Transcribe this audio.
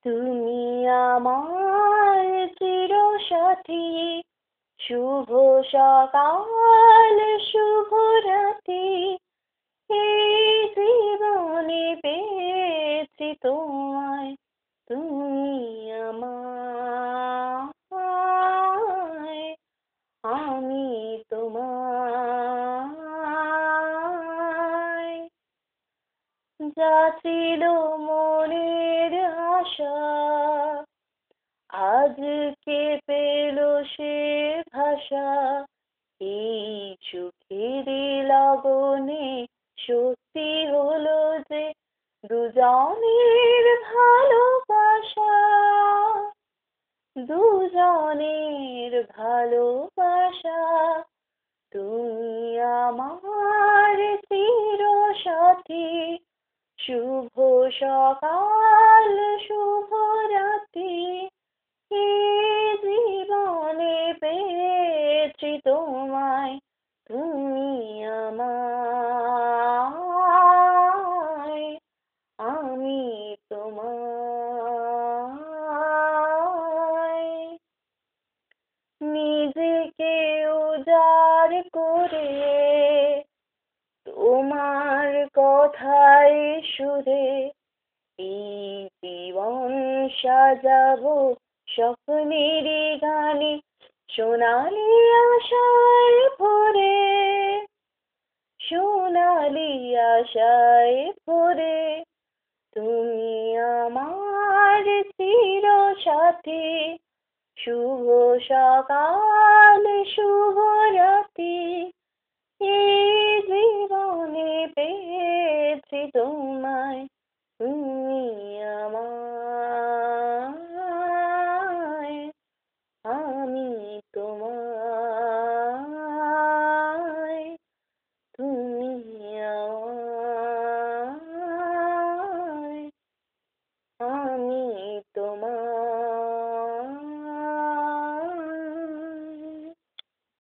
তুমি আমার চিরসাথী, শুভ সকাল শুভ রাতি, এই জীবনে পেয়েছি তোমায়, তুমি আমায়, আমি তোমায়। যা ছিল মনের আশা, আজকে পেল সে ভাষা, এই চোখের লগনে সত্যি হলো যে দুজনের ভালোবাসা, দুজনের ভালোবাসা। তুমি আমার চিরসাথী, শুভ সকাল শুভ রাতি, এই জীবনে পেয়েছি তোমায়, তুমি আমায়, আমি তোমায়। নিজেকে উজাড় করে তোমার কথায় সুরে এই জীবন সাজাবো স্বপ্নের গানে, সোনালি আশায় ভরে, সোনালি আশায় ভরে। তুমি আমার চিরসাথী, শুভ সকাল শুভ রাতি, এই জীবনে পেয়েছি তোমায়,